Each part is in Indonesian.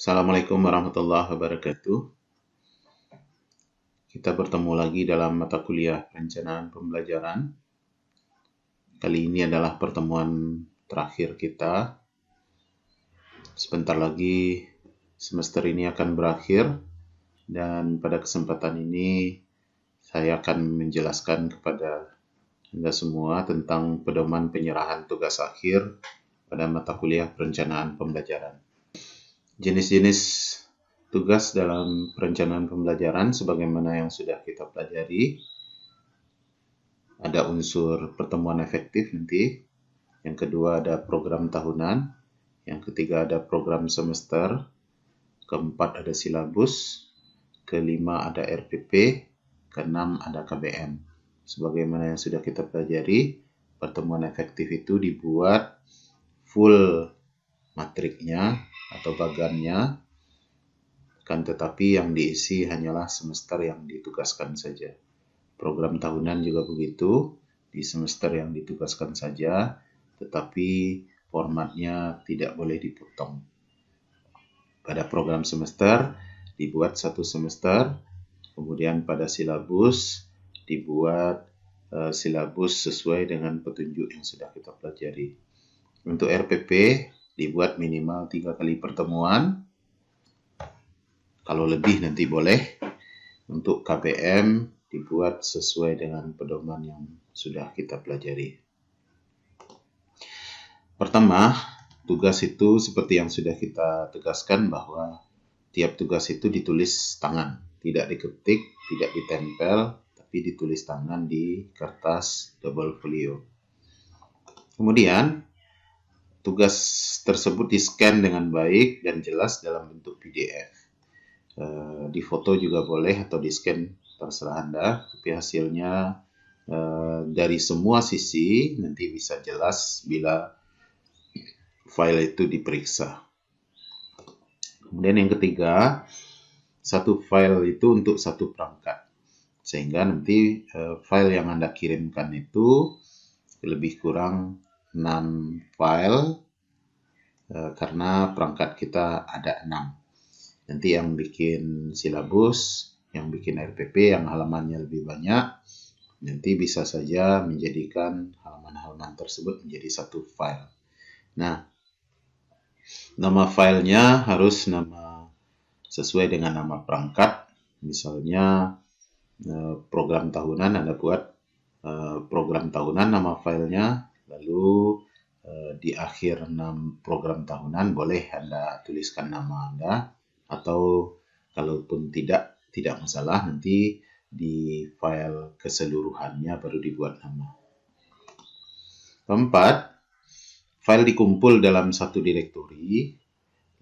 Assalamualaikum warahmatullahi wabarakatuh. Kita bertemu lagi dalam mata kuliah perencanaan pembelajaran. Kali ini adalah pertemuan terakhir kita. Sebentar lagi semester ini akan berakhir dan pada kesempatan ini saya akan menjelaskan kepada Anda semua tentang pedoman penyerahan tugas akhir pada mata kuliah perencanaan pembelajaran. Jenis-jenis tugas dalam perencanaan pembelajaran sebagaimana yang sudah kita pelajari. Ada unsur pertemuan efektif nanti. Yang kedua ada program tahunan. Yang ketiga ada program semester. Keempat ada silabus. Kelima ada RPP. Keenam ada KBM. Sebagaimana yang sudah kita pelajari, pertemuan efektif itu dibuat full matriknya atau bagannya, kan tetapi yang diisi hanyalah semester yang ditugaskan saja. Program tahunan juga begitu, di semester yang ditugaskan saja, tetapi formatnya tidak boleh dipotong. Pada program semester dibuat satu semester, kemudian pada silabus dibuat silabus sesuai dengan petunjuk yang sudah kita pelajari. Untuk RPP dibuat minimal 3 kali pertemuan, kalau lebih nanti boleh. Untuk KBM dibuat sesuai dengan pedoman yang sudah kita pelajari. Pertama, tugas itu seperti yang sudah kita tegaskan bahwa tiap tugas itu ditulis tangan, tidak diketik, tidak ditempel, tapi ditulis tangan di kertas double folio. Kemudian, tugas tersebut di-scan dengan baik dan jelas dalam bentuk PDF. Di foto juga boleh atau di-scan, terserah Anda, tapi hasilnya dari semua sisi nanti bisa jelas bila file itu diperiksa. Kemudian yang ketiga, satu file itu untuk satu perangkat. Sehingga nanti file yang Anda kirimkan itu lebih kurang 6 file karena perangkat kita ada 6. Nanti yang bikin silabus, yang bikin RPP, yang halamannya lebih banyak, nanti bisa saja menjadikan halaman-halaman tersebut menjadi satu file. Nah, nama filenya harus nama sesuai dengan nama perangkat. Misalnya program tahunan Anda buat program tahunan nama filenya, lalu di akhir program tahunan boleh Anda tuliskan nama Anda, atau kalaupun tidak masalah, nanti di file keseluruhannya baru dibuat nama. Keempat, file dikumpul dalam satu direktori,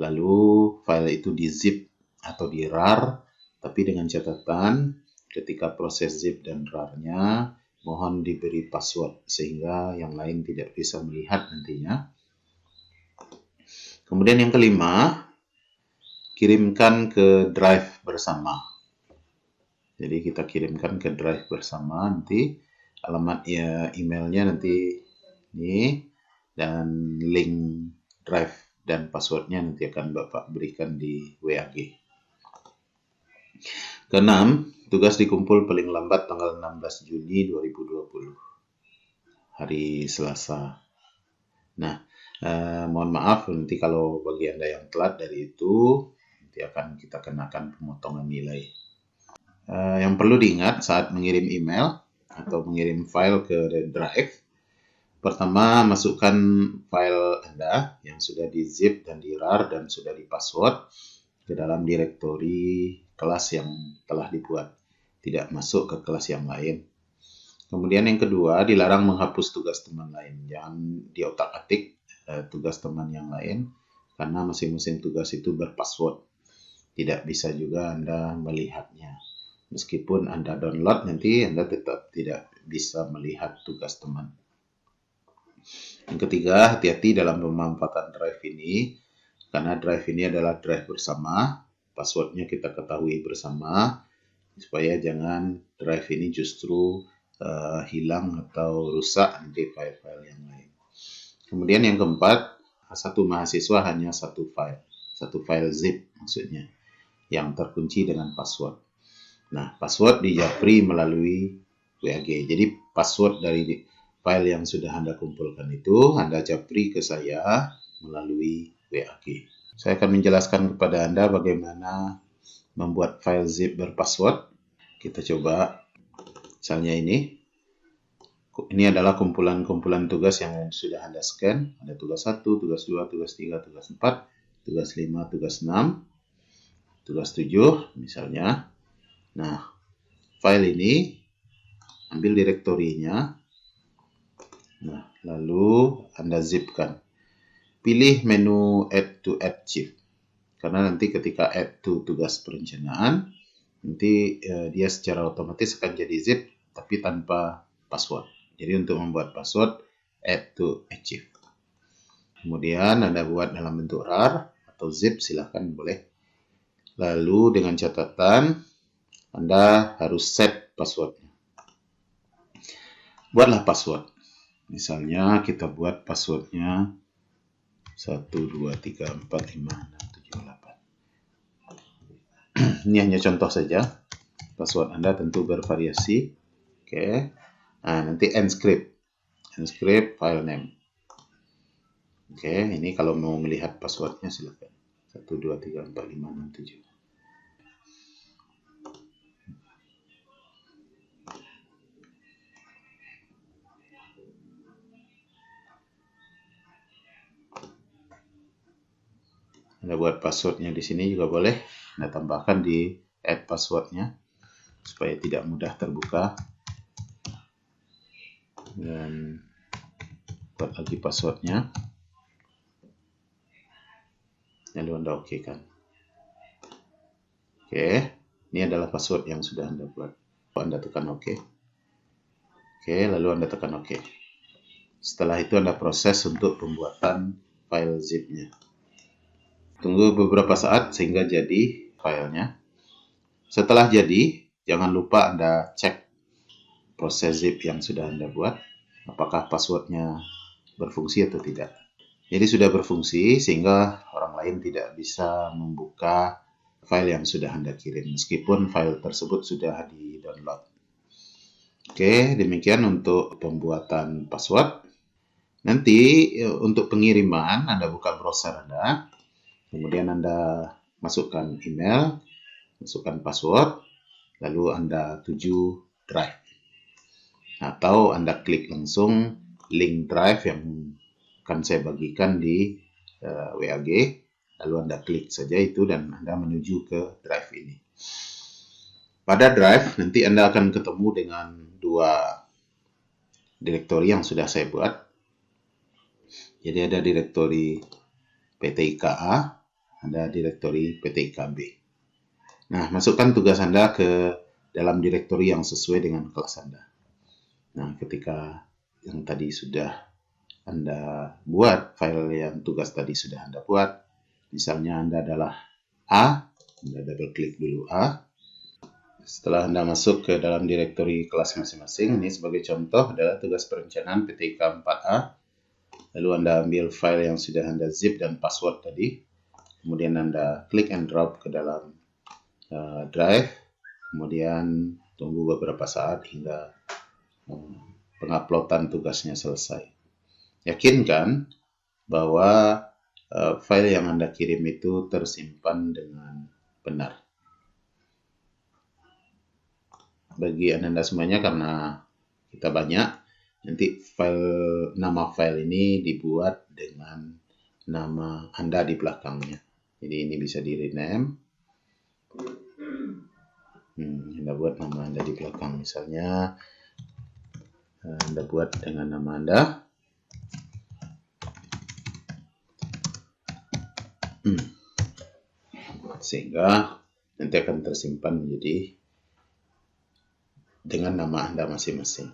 lalu file itu di zip atau di rar, tapi dengan catatan ketika proses zip dan rar-nya mohon diberi password sehingga yang lain tidak bisa melihat nantinya. Kemudian yang kelima, kirimkan ke drive bersama. Jadi kita kirimkan ke drive bersama, nanti alamat emailnya nanti ini, dan link drive dan passwordnya nanti akan Bapak berikan di WAG. Keenam, tugas dikumpul paling lambat tanggal 16 Juni 2020, hari Selasa. Nah, mohon maaf nanti kalau bagi Anda yang telat dari itu, nanti akan kita kenakan pemotongan nilai. Yang perlu diingat saat mengirim email atau mengirim file ke drive, pertama masukkan file Anda yang sudah di zip dan di rar dan sudah di password ke dalam direktori kelas yang telah dibuat, tidak masuk ke kelas yang lain. Kemudian yang kedua, dilarang menghapus tugas teman lain. Jangan diotak-atik tugas teman yang lain, karena masing-masing tugas itu berpassword. Tidak bisa juga Anda melihatnya. Meskipun Anda download, nanti Anda tetap tidak bisa melihat tugas teman. Yang ketiga, hati-hati dalam pemanfaatan drive ini, karena drive ini adalah drive bersama, passwordnya kita ketahui bersama, supaya jangan drive ini justru hilang atau rusak di file-file yang lain. Kemudian yang keempat, satu mahasiswa hanya satu file. satu file zip maksudnya, yang terkunci dengan password. Nah, password dijapri melalui WAG. Jadi password dari file yang sudah Anda kumpulkan itu Anda japri ke saya melalui WAG. Saya akan menjelaskan kepada Anda bagaimana membuat file zip berpassword. Kita coba, misalnya ini adalah kumpulan-kumpulan tugas yang sudah Anda scan. Ada tugas 1, tugas 2, tugas 3, tugas 4, tugas 5, tugas 6, tugas 7 misalnya. Nah, file ini ambil direktorinya. Nah, lalu Anda zipkan. Pilih menu Add to Archive. Karena nanti ketika add to tugas perencanaan, nanti dia secara otomatis akan jadi zip tapi tanpa password. Jadi untuk membuat password, add to archive. Kemudian Anda buat dalam bentuk RAR atau zip, silahkan boleh. Lalu dengan catatan, Anda harus set passwordnya. Buatlah password. Misalnya kita buat passwordnya 1, 2, 3, 4, 5, 6, 7, 8. Ini hanya contoh saja. Password Anda tentu bervariasi. Oke. Nah, nanti encrypt file name. Oke, ini kalau mau melihat passwordnya silakan. 1, 2, 3, 4, 5, 6, 7. Anda buat passwordnya di sini juga boleh. Anda tambahkan di add passwordnya supaya tidak mudah terbuka. Dan buat lagi passwordnya. Lalu Anda OK-kan. Oke, ini adalah password yang sudah Anda buat. Anda tekan OK. Oke, lalu Anda tekan OK. Setelah itu Anda proses untuk pembuatan file zip-nya. Tunggu beberapa saat sehingga jadi filenya. Setelah jadi, jangan lupa Anda cek proses zip yang sudah Anda buat. Apakah passwordnya berfungsi atau tidak. Jadi sudah berfungsi sehingga orang lain tidak bisa membuka file yang sudah Anda kirim. Meskipun file tersebut sudah di-download. Oke, demikian untuk pembuatan password. Nanti untuk pengiriman, Anda buka browser Anda. Kemudian Anda masukkan email, masukkan password, lalu Anda tuju drive. Atau Anda klik langsung link drive yang akan saya bagikan di WAG, lalu Anda klik saja itu dan Anda menuju ke drive ini. Pada drive nanti Anda akan ketemu dengan dua direktori yang sudah saya buat. Jadi ada direktori PTIKA, ada direktori PTIKB. Nah, masukkan tugas Anda ke dalam direktori yang sesuai dengan kelas Anda. Nah, ketika yang tadi sudah Anda buat, file yang tugas tadi sudah Anda buat, misalnya Anda adalah A, Anda double klik dulu A. Setelah Anda masuk ke dalam direktori kelas masing-masing, ini sebagai contoh adalah tugas perencanaan PTIK 4A. Lalu Anda ambil file yang sudah Anda zip dan password tadi. Kemudian Anda klik and drop ke dalam drive. Kemudian tunggu beberapa saat hingga penguploadan tugasnya selesai. Yakinkan bahwa file yang Anda kirim itu tersimpan dengan benar. Bagi Anda semuanya, karena kita banyak, nanti nama file ini dibuat dengan nama Anda di belakangnya. Jadi ini bisa di rename. Anda buat nama Anda di belakang. Misalnya Anda buat dengan nama Anda. Sehingga nanti akan tersimpan menjadi dengan nama Anda masing-masing.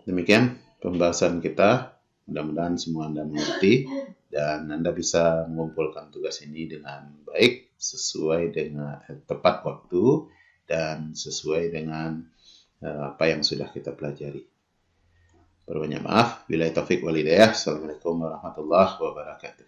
Demikian pembahasan kita. Mudah-mudahan semua Anda mengerti dan Anda bisa mengumpulkan tugas ini dengan baik, sesuai dengan tepat waktu dan sesuai dengan apa yang sudah kita pelajari. Berbanyak maaf. Billahi taufik wal hidayah. Assalamualaikum warahmatullahi wabarakatuh.